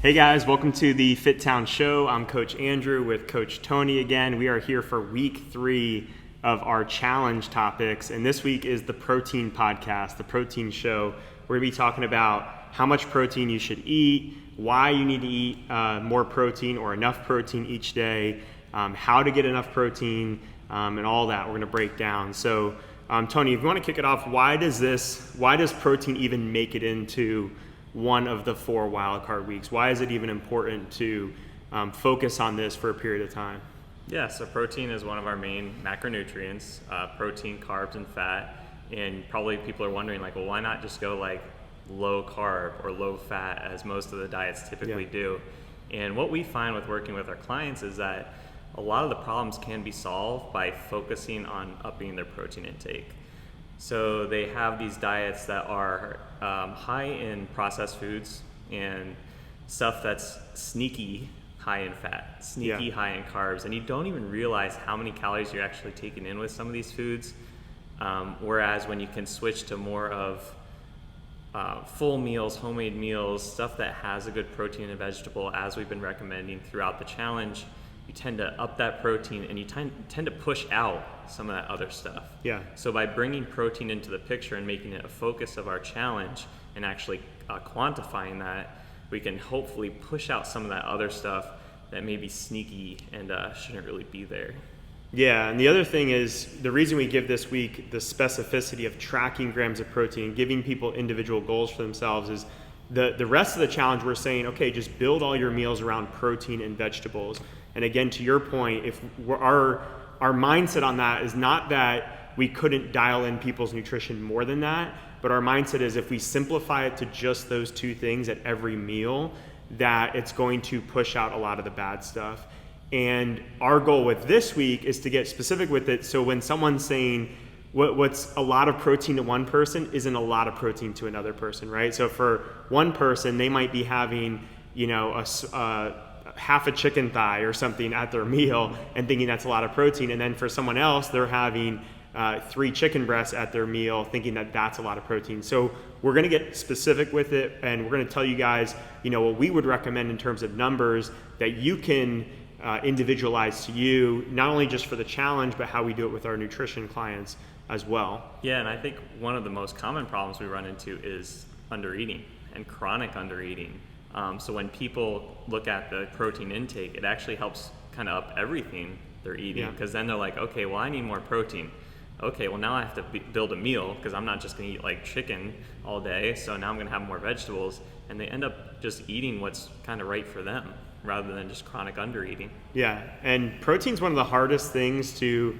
Hey guys, welcome to the FitTown show. I'm Coach Andrew with Coach Tony again. We are here for week 3 of our challenge topics, and this week is the protein podcast, the protein show. We're going to be talking about how much protein you should eat, why you need to eat more protein or enough protein each day, how to get enough protein, and all that we're going to break down. So Tony, if you want to kick it off, why does protein even make it into one of the 4 wildcard weeks? Why is it even important to focus on this for a period of time? Yeah, so protein is one of our main macronutrients, protein, carbs, and fat. And probably people are wondering, like, well, why not just go like low carb or low fat as most of the diets typically do? And what we find with working with our clients is that a lot of the problems can be solved by focusing on upping their protein intake. So they have these diets that are high in processed foods and stuff that's sneaky high in fat, sneaky high in carbs, and you don't even realize how many calories you're actually taking in with some of these foods. Whereas when you can switch to more of full meals, homemade meals, stuff that has a good protein and vegetable, as we've been recommending throughout the challenge, you tend to up that protein and you tend to push out some of that other stuff. Yeah. So by bringing protein into the picture and making it a focus of our challenge and actually quantifying that, we can hopefully push out some of that other stuff that may be sneaky and shouldn't really be there. Yeah, and the other thing is, the reason we give this week the specificity of tracking grams of protein, giving people individual goals for themselves, is the rest of the challenge we're saying, okay, just build all your meals around protein and vegetables. And again, to your point, if our mindset on that is not that we couldn't dial in people's nutrition more than that, but our mindset is if we simplify it to just those 2 things at every meal, that it's going to push out a lot of the bad stuff. And our goal with this week is to get specific with it. So when someone's saying what's a lot of protein to one person isn't a lot of protein to another person, right? So for one person, they might be having, half a chicken thigh or something at their meal and thinking that's a lot of protein. And then for someone else, they're having 3 chicken breasts at their meal thinking that that's a lot of protein. So we're going to get specific with it, and we're going to tell you guys, what we would recommend in terms of numbers that you can individualize to you, not only just for the challenge, but how we do it with our nutrition clients as well. Yeah, and I think one of the most common problems we run into is undereating and chronic undereating. So when people look at the protein intake, it actually helps kind of up everything they're eating, because then they're like, okay, well, I need more protein. Okay, well, now I have to build a meal because I'm not just going to eat like chicken all day, so now I'm going to have more vegetables, and they end up just eating what's kind of right for them rather than just chronic undereating. Yeah, and protein's one of the hardest things to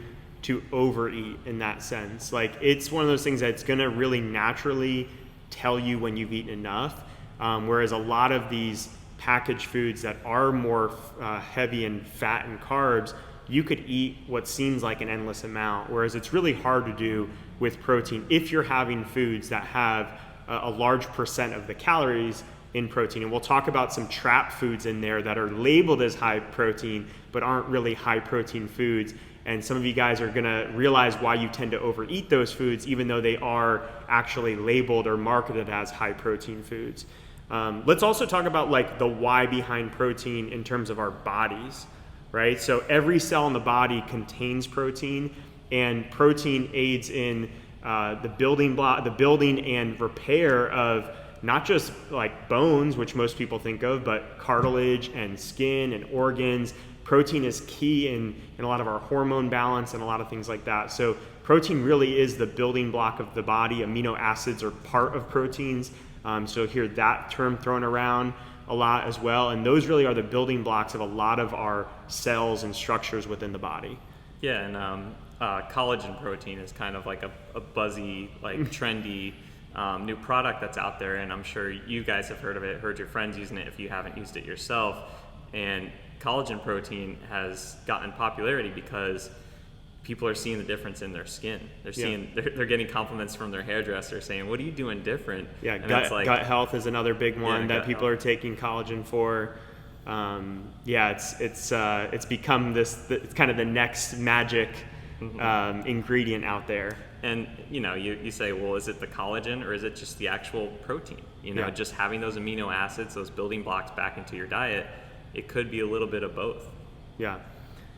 overeat in that sense. Like, it's one of those things that's going to really naturally tell you when you've eaten enough. Whereas a lot of these packaged foods that are more heavy in fat and carbs, you could eat what seems like an endless amount, whereas it's really hard to do with protein if you're having foods that have a large percent of the calories in protein. And we'll talk about some trap foods in there that are labeled as high protein but aren't really high protein foods. And some of you guys are going to realize why you tend to overeat those foods even though they are actually labeled or marketed as high protein foods. Let's also talk about like the why behind protein in terms of our bodies, right? So every cell in the body contains protein, and protein aids in the building and repair of not just like bones, which most people think of, but cartilage and skin and organs. Protein is key in a lot of our hormone balance and a lot of things like that. So protein really is the building block of the body. Amino acids are part of proteins. So hear that term thrown around a lot as well. And those really are the building blocks of a lot of our cells and structures within the body. Yeah, and collagen protein is kind of like a buzzy, like trendy new product that's out there. And I'm sure you guys have heard of it, heard your friends using it if you haven't used it yourself. And collagen protein has gotten popularity because people are seeing the difference in their skin. They're getting compliments from their hairdresser saying, "What are you doing different?" Yeah, gut health is another big one that people are taking collagen for. It's become it's kind of the next magic ingredient out there. And you say, well, is it the collagen or is it just the actual protein? You know, Yeah. just having those amino acids, those building blocks back into your diet, it could be a little bit of both. Yeah.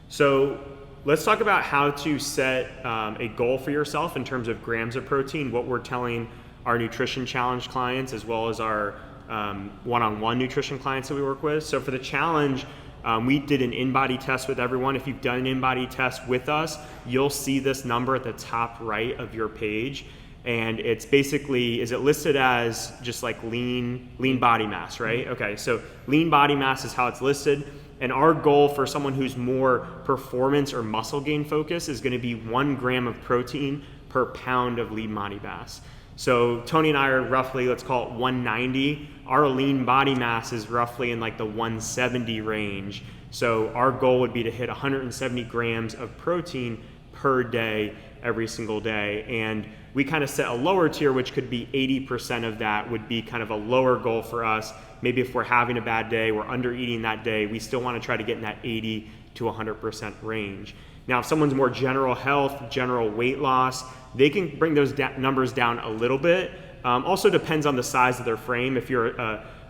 So let's talk about how to set a goal for yourself in terms of grams of protein, what we're telling our nutrition challenge clients as well as our one-on-one nutrition clients that we work with. So for the challenge, we did an in-body test with everyone. If you've done an in-body test with us, you'll see this number at the top right of your page. And it's basically, is it listed as just like lean body mass, right? Okay, so lean body mass is how it's listed. And our goal for someone who's more performance or muscle gain focused is going to be 1 gram of protein per pound of lean body mass. So Tony and I are roughly, let's call it 190. Our lean body mass is roughly in like the 170 range. So our goal would be to hit 170 grams of protein per day, every single day. And we kind of set a lower tier, which could be 80% of that would be kind of a lower goal for us. Maybe if we're having a bad day, we're under eating that day, we still want to try to get in that 80 to 100% range. Now, if someone's more general health, general weight loss, they can bring those numbers down a little bit. Also depends on the size of their frame. If you're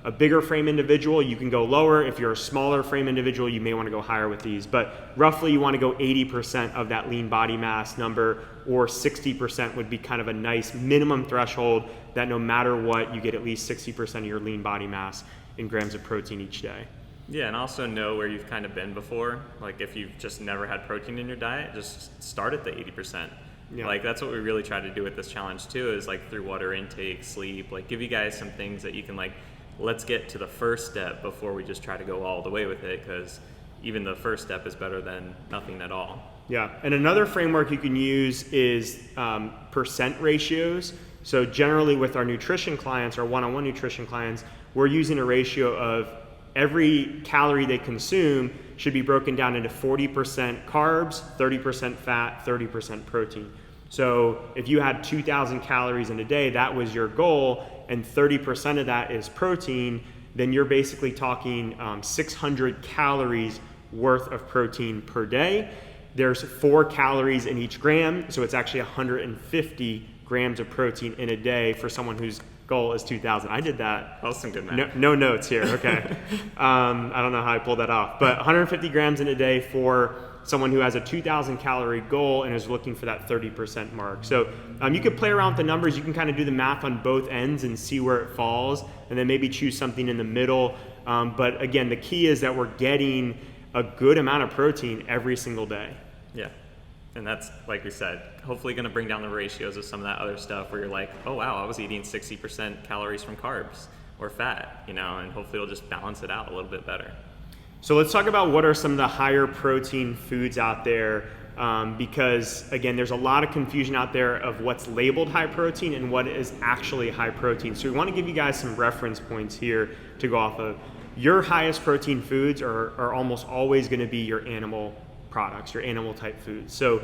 a bigger frame individual, you can go lower. If you're a smaller frame individual, you may want to go higher with these. But roughly you want to go 80% of that lean body mass number, or 60% would be kind of a nice minimum threshold that no matter what, you get at least 60% of your lean body mass in grams of protein each day. Yeah, and also know where you've kind of been before. Like if you've just never had protein in your diet, just start at the 80%. Yeah. Like that's what we really try to do with this challenge too, is like through water intake, sleep, like give you guys some things that you can like, let's get to the first step before we just try to go all the way with it, because even the first step is better than nothing at all. Yeah, and another framework you can use is percent ratios. So generally with our nutrition clients, our one-on-one nutrition clients, we're using a ratio of every calorie they consume should be broken down into 40% carbs, 30% fat, 30% protein. So if you had 2,000 calories in a day, that was your goal, and 30% of that is protein, then you're basically talking 600 calories worth of protein per day. There's 4 calories in each gram, so it's actually 150 grams of protein in a day for someone whose goal is 2,000. I did that. That was some good math. No notes here, okay. I don't know how I pulled that off, but 150 grams in a day for someone who has a 2,000 calorie goal and is looking for that 30% mark. So you could play around with the numbers. You can kind of do the math on both ends and see where it falls, and then maybe choose something in the middle. But again, the key is that we're getting a good amount of protein every single day. Yeah. And that's, like we said, hopefully going to bring down the ratios of some of that other stuff where you're like, oh, wow, I was eating 60% calories from carbs or fat, you know, and hopefully it'll just balance it out a little bit better. So let's talk about what are some of the higher protein foods out there, because, again, there's a lot of confusion out there of what's labeled high protein and what is actually high protein. So we want to give you guys some reference points here to go off of. Your highest protein foods are almost always going to be your animal products, your animal type foods. So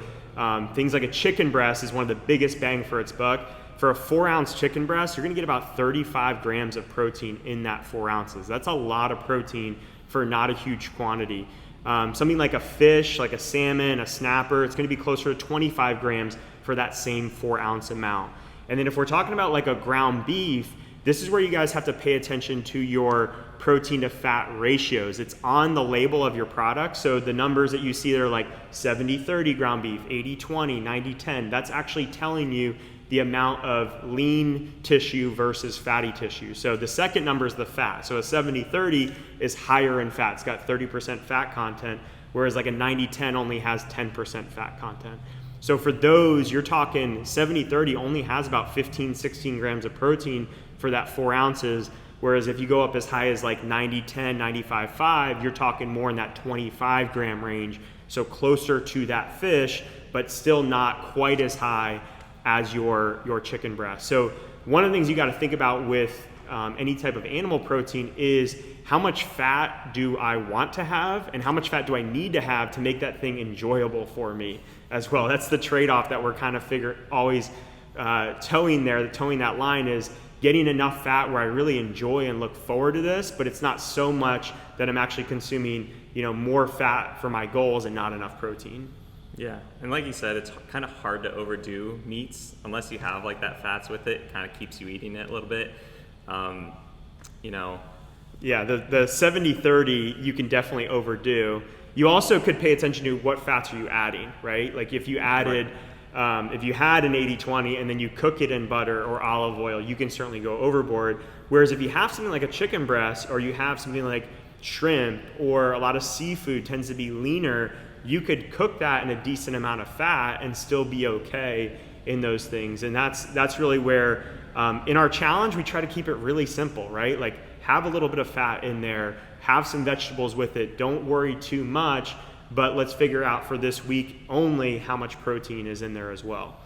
things like a chicken breast is one of the biggest bang for its buck. For a 4-ounce chicken breast, you're going to get about 35 grams of protein in that 4 ounces. That's a lot of protein for not a huge quantity. Something like a fish, like a salmon, a snapper, it's going to be closer to 25 grams for that same 4-ounce amount. And then if we're talking about like a ground beef, this is where you guys have to pay attention to your protein to fat ratios. It's on the label of your product. So the numbers that you see there are like 70-30 ground beef, 80-20, 90-10. That's actually telling you the amount of lean tissue versus fatty tissue. So the second number is the fat. So a 70-30 is higher in fat. It's got 30% fat content, whereas like a 90-10 only has 10% fat content. So for those, you're talking 70-30 only has about 15-16 grams of protein for that 4 ounces. Whereas if you go up as high as like 90-10, 95-5, you're talking more in that 25 gram range. So closer to that fish, but still not quite as high as your chicken breast. So one of the things you got to think about with any type of animal protein is how much fat do I want to have and how much fat do I need to have to make that thing enjoyable for me as well. That's the trade-off that we're kind of always towing that line is getting enough fat where I really enjoy and look forward to this, but it's not so much that I'm actually consuming, more fat for my goals and not enough protein. Yeah, and like you said, it's kind of hard to overdo meats unless you have like that fats with it. It kind of keeps you eating it a little bit. You know, Yeah, the 70-30 you can definitely overdo. You also could pay attention to what fats are you adding, right? Like if you added, if you had an 80-20 and then you cook it in butter or olive oil, you can certainly go overboard. Whereas if you have something like a chicken breast or you have something like shrimp or a lot of seafood tends to be leaner, you could cook that in a decent amount of fat and still be okay in those things. And that's really where in our challenge we try to keep it really simple, right? Like have a little bit of fat in there, have some vegetables with it, don't worry too much, but let's figure out for this week only how much protein is in there as well.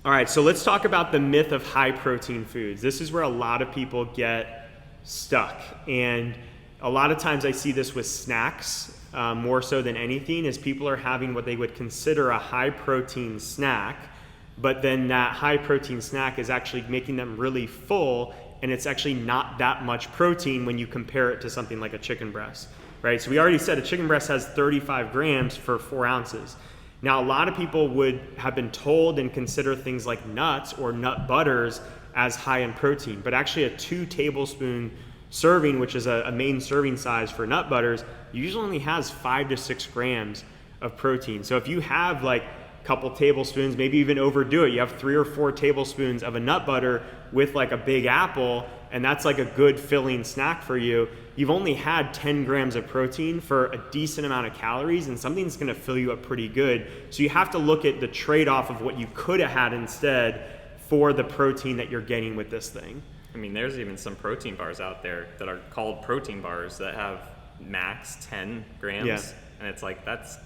All right, so let's talk about the myth of high protein foods. This is where a lot of people get stuck, and a lot of times I see this with snacks more so than anything, is people are having what they would consider a high protein snack, but then that high protein snack is actually making them really full, and it's actually not that much protein when you compare it to something like a chicken breast, right? So we already said a chicken breast has 35 grams for 4 ounces. Now, a lot of people would have been told and consider things like nuts or nut butters as high in protein, but actually a 2 tablespoon serving, which is a main serving size for nut butters, usually only has 5 to 6 grams of protein. So if you have like a couple tablespoons, maybe even overdo it, you have 3 or 4 tablespoons of a nut butter with like a big apple, and that's like a good filling snack for you, you've only had 10 grams of protein for a decent amount of calories, and something's gonna fill you up pretty good. So you have to look at the trade-off of what you could have had instead for the protein that you're getting with this thing. I mean, there's even some protein bars out there that are called protein bars that have max 10 grams. Yeah. And it's like, that's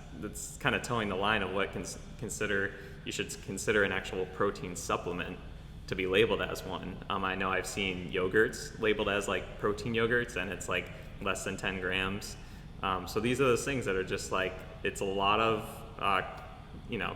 kind of towing the line of what you should consider an actual protein supplement to be labeled as one. I know I've seen yogurts labeled as like protein yogurts, and it's like less than 10 grams. So these are those things that are just like, it's a lot of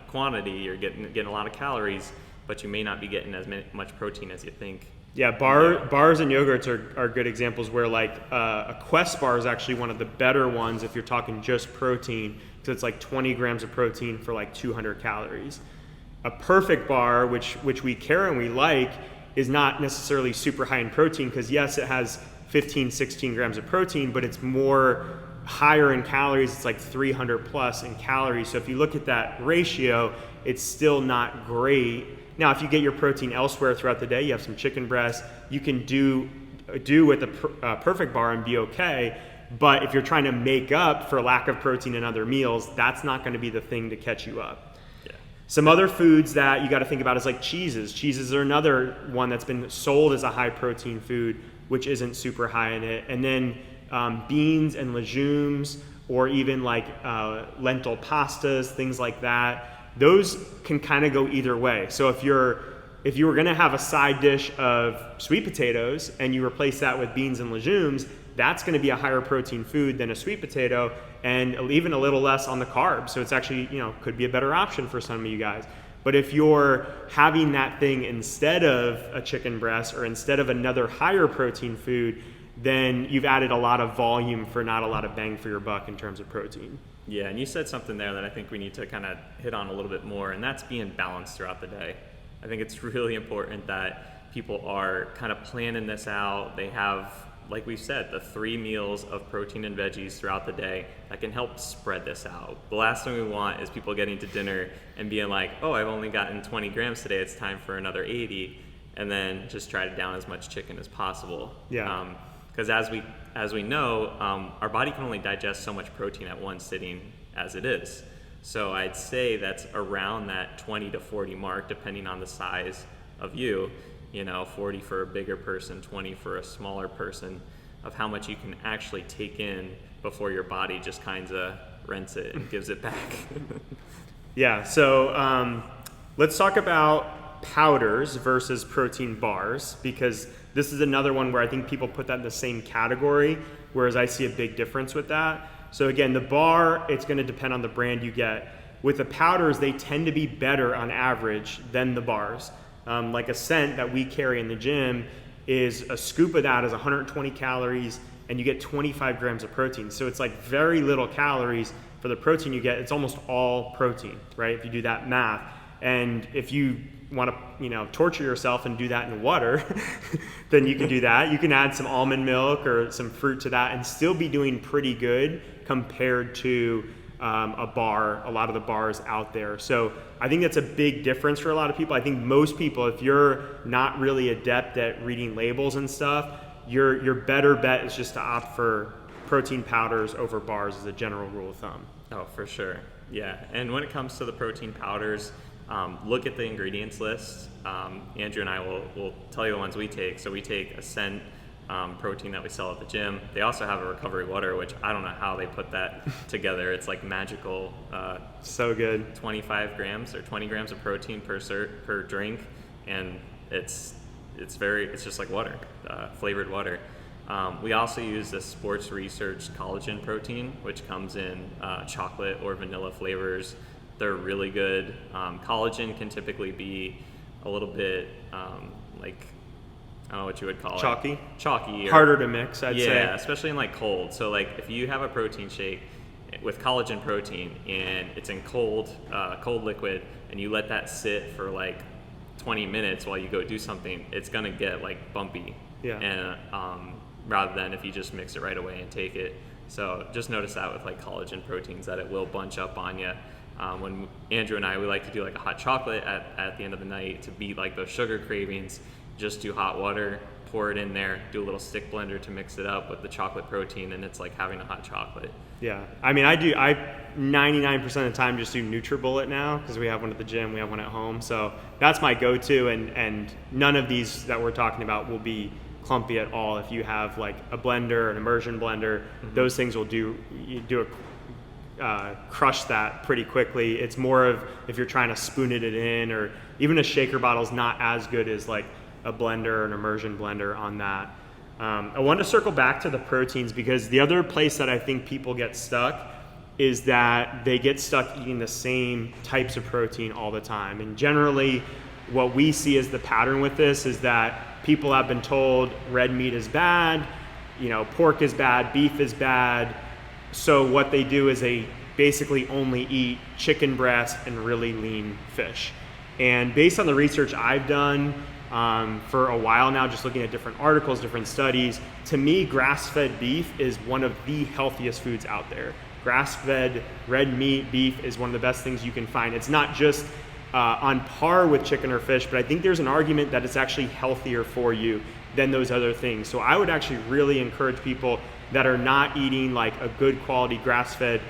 quantity. You're getting a lot of calories, but you may not be getting as much protein as you think. Yeah, bars and yogurts are good examples where like a Quest bar is actually one of the better ones if you're talking just protein, because it's like 20 grams of protein for like 200 calories. A Perfect bar, which we care and we like, is not necessarily super high in protein, because yes, it has 15, 16 grams of protein, but it's more higher in calories. It's like 300 plus in calories. So if you look at that ratio, it's still not great. Now, if you get your protein elsewhere throughout the day, you have some chicken breast, you can do with a Perfect bar and be okay. But if you're trying to make up for lack of protein in other meals, that's not going to be the thing to catch you up. Some other foods that you got to think about is like cheeses. Cheeses are another one that's been sold as a high protein food, which isn't super high in it. And then beans and legumes, or even like lentil pastas, things like that. Those can kind of go either way. So if you were going to have a side dish of sweet potatoes and you replace that with beans and legumes, that's going to be a higher protein food than a sweet potato, and even a little less on the carbs. So it's actually, could be a better option for some of you guys. But if you're having that thing instead of a chicken breast or instead of another higher protein food, then you've added a lot of volume for not a lot of bang for your buck in terms of protein. Yeah, and you said something there that I think we need to kind of hit on a little bit more, and that's being balanced throughout the day. I think it's really important that people are kind of planning this out. They have, like we said, the 3 meals of protein and veggies throughout the day that can help spread this out. The last thing we want is people getting to dinner and being like, oh, I've only gotten 20 grams today, it's time for another 80, and then just try to down as much chicken as possible. Yeah. Because as we know, our body can only digest so much protein at one sitting as it is. So I'd say that's around that 20 to 40 mark, depending on the size of you. 40 for a bigger person, 20 for a smaller person, of how much you can actually take in before your body just kind of rents it and gives it back. Yeah, so let's talk about powders versus protein bars, because this is another one where I think people put that in the same category, whereas I see a big difference with that. So again, the bar, it's going to depend on the brand you get. With the powders, they tend to be better on average than the bars. Like a Scent that we carry in the gym, is a scoop of that is 120 calories, and you get 25 grams of protein. So it's like very little calories for the protein you get. It's almost all protein, right? If you do that math. And if you want to, torture yourself and do that in water, then you can do that. You can add some almond milk or some fruit to that and still be doing pretty good compared to a lot of the bars out there. So I think that's a big difference for a lot of people. I think most people, if you're not really adept at reading labels and stuff, your better bet is just to opt for protein powders over bars as a general rule of thumb. Oh, for sure. Yeah. And when it comes to the protein powders, look at the ingredients list. Andrew and I will tell you the ones we take. So we take Ascent protein that we sell at the gym. They also have a recovery water, which I don't know how they put that together. It's like magical. So good. 25 grams or 20 grams of protein per drink, and it's just like water, flavored water. We also use the Sports Research collagen protein, which comes in chocolate or vanilla flavors. They're really good. Collagen can typically be a little bit like, I don't know what you would call it. Chalky. Or, harder to mix, I'd say. Yeah, especially in like cold. So like if you have a protein shake with collagen protein and it's in cold liquid and you let that sit for like 20 minutes while you go do something, it's gonna get like bumpy. Yeah. And rather than if you just mix it right away and take it. So just notice that with like collagen proteins that it will bunch up on you. When Andrew and I, we like to do like a hot chocolate at the end of the night to beat like those sugar cravings. Just do hot water, pour it in there, do a little stick blender to mix it up with the chocolate protein, and it's like having a hot chocolate. Yeah, I mean, I 99% of the time just do NutriBullet now because we have one at the gym, we have one at home. So that's my go-to, and none of these that we're talking about will be clumpy at all. If you have like a blender, an immersion blender, those things will crush that pretty quickly. It's more of if you're trying to spoon it in, or even a shaker bottle is not as good as like a blender or an immersion blender on that. I want to circle back to the proteins because the other place that I think people get stuck is that they get stuck eating the same types of protein all the time. And generally what we see as the pattern with this is that people have been told red meat is bad, pork is bad, beef is bad. So what they do is they basically only eat chicken breast and really lean fish. And based on the research I've done for a while now, just looking at different articles, different studies, to me, grass-fed beef is one of the healthiest foods out there. Grass-fed red meat beef is one of the best things you can find. It's not just on par with chicken or fish, but I think there's an argument that it's actually healthier for you than those other things. So I would actually really encourage people that are not eating like a good quality grass-fed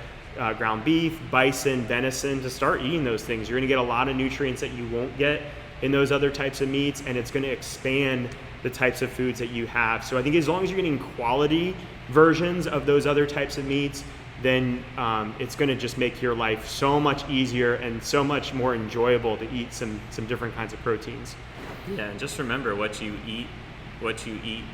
ground beef, bison, venison to start eating those things. You're gonna get a lot of nutrients that you won't get in those other types of meats, and it's gonna expand the types of foods that you have. So I think as long as you're getting quality versions of those other types of meats, then it's gonna just make your life so much easier and so much more enjoyable to eat some different kinds of proteins. Yeah, and just remember what you eat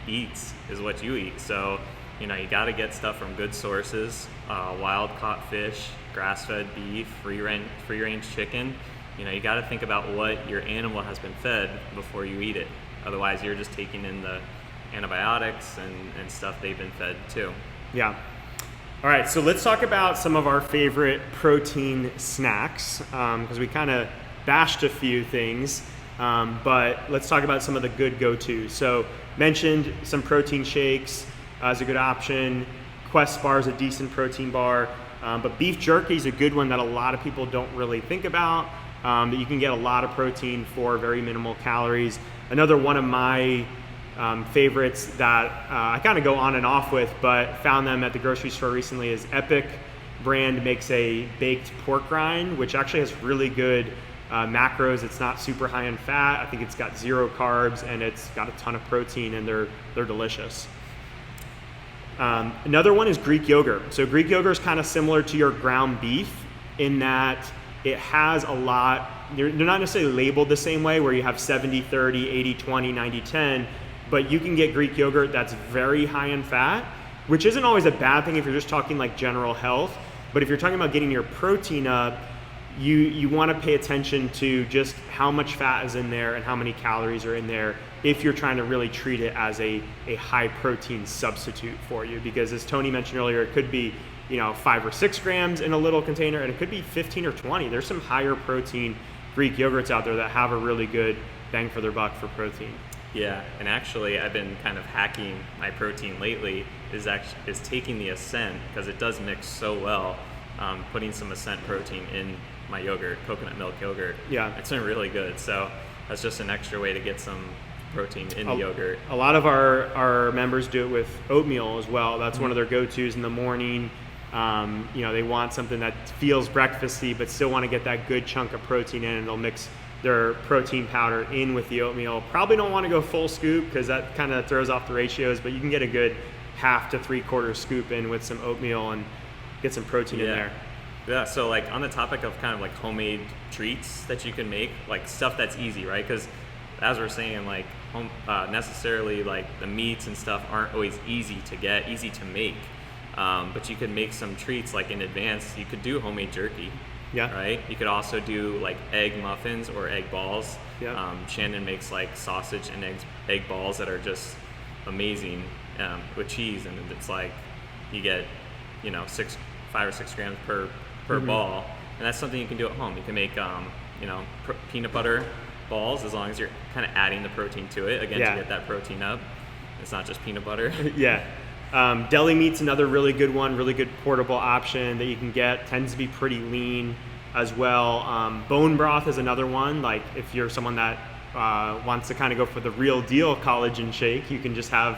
eats is what you eat. So, you gotta get stuff from good sources, wild caught fish, grass-fed beef, free-range chicken. You got to think about what your animal has been fed before you eat it. Otherwise, you're just taking in the antibiotics and stuff they've been fed too. Yeah. All right, so let's talk about some of our favorite protein snacks because we kind of bashed a few things, but let's talk about some of the good go-tos. So mentioned some protein shakes as a good option. Quest bar is a decent protein bar, but beef jerky is a good one that a lot of people don't really think about. That you can get a lot of protein for very minimal calories. Another one of my favorites that I kind of go on and off with, but found them at the grocery store recently, is Epic brand makes a baked pork rind, which actually has really good macros. It's not super high in fat. I think it's got 0 carbs and it's got a ton of protein, and they're delicious. Another one is Greek yogurt. So Greek yogurt is kind of similar to your ground beef in that it has a lot, they're not necessarily labeled the same way where you have 70-30, 80-20, 90-10, but you can get Greek yogurt that's very high in fat, which isn't always a bad thing if you're just talking like general health. But if you're talking about getting your protein up, you want to pay attention to just how much fat is in there and how many calories are in there if you're trying to really treat it as a high protein substitute for you. Because as Tony mentioned earlier, it could be 5 or 6 grams in a little container, and it could be 15 or 20. There's some higher protein Greek yogurts out there that have a really good bang for their buck for protein. Yeah, and actually I've been kind of hacking my protein lately is taking the Ascent, because it does mix so well, putting some Ascent protein in my yogurt, coconut milk yogurt. Yeah. It's been really good. So that's just an extra way to get some protein in the yogurt. A lot of our members do it with oatmeal as well. That's one of their go-tos in the morning. They want something that feels breakfasty but still want to get that good chunk of protein in, and they'll mix their protein powder in with the oatmeal. Probably don't want to go full scoop because that kind of throws off the ratios, but you can get a good 1/2 to 3/4 scoop in with some oatmeal and get some protein in there. Yeah, so like on the topic of kind of like homemade treats that you can make, like stuff that's easy, right? Because as we're saying, like necessarily like the meats and stuff aren't always easy to get, easy to make. But you could make some treats like in advance. You could do homemade jerky. Yeah. Right. You could also do like egg muffins or egg balls. Yeah. Shannon makes like sausage and egg balls that are just amazing with cheese, and it's like you get 5 or 6 grams per ball, and that's something you can do at home. You can make peanut butter balls, as long as you're kind of adding the protein to it again to get that protein up. It's not just peanut butter. Yeah. Deli Meats, another really good one, really good portable option that you can get. Tends to be pretty lean as well. Bone broth is another one. Like if you're someone that wants to kind of go for the real deal collagen shake, you can just have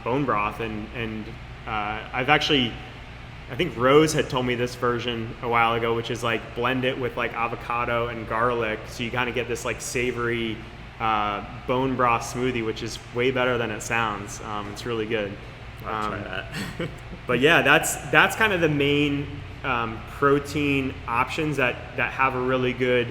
bone broth. And I think Rose had told me this version a while ago, which is like blend it with like avocado and garlic, so you kind of get this like savory bone broth smoothie, which is way better than it sounds. It's really good. I'll try that. But yeah, that's kind of the main protein options that have a really good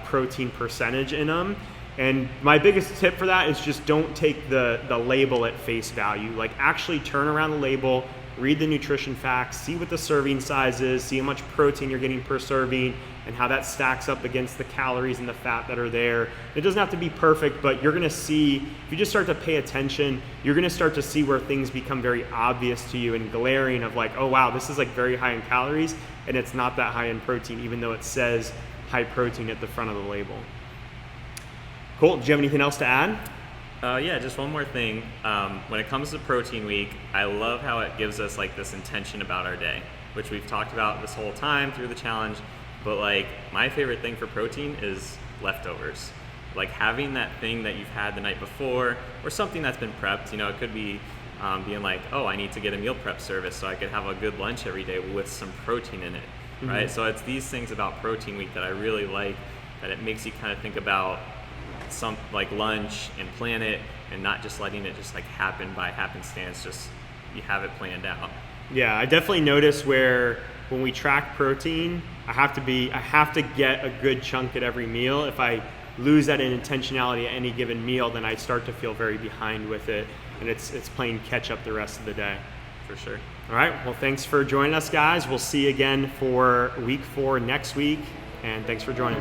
protein percentage in them. And my biggest tip for that is just don't take the label at face value. Like actually turn around the label, read the nutrition facts, see what the serving size is, see how much protein you're getting per serving, and how that stacks up against the calories and the fat that are there. It doesn't have to be perfect, but you're gonna see, if you just start to pay attention, you're gonna start to see where things become very obvious to you and glaring of like, oh wow, this is like very high in calories, and it's not that high in protein, even though it says high protein at the front of the label. Cool, do you have anything else to add? Yeah, just one more thing. When it comes to protein week, I love how it gives us like this intention about our day, which we've talked about this whole time through the challenge. But like my favorite thing for protein is leftovers. Like having that thing that you've had the night before, or something that's been prepped. It could be being like, oh, I need to get a meal prep service so I could have a good lunch every day with some protein in it, right? So it's these things about protein week that I really like, that it makes you kind of think about some like lunch and plan it, and not just letting it just like happen by happenstance. Just you have it planned out. Yeah, I definitely notice where when we track protein, I have to get a good chunk at every meal. If I lose that intentionality at any given meal, then I start to feel very behind with it, and it's playing catch up the rest of the day. For sure. All right, well, thanks for joining us, guys. We'll see you again for week 4 next week, and thanks for joining.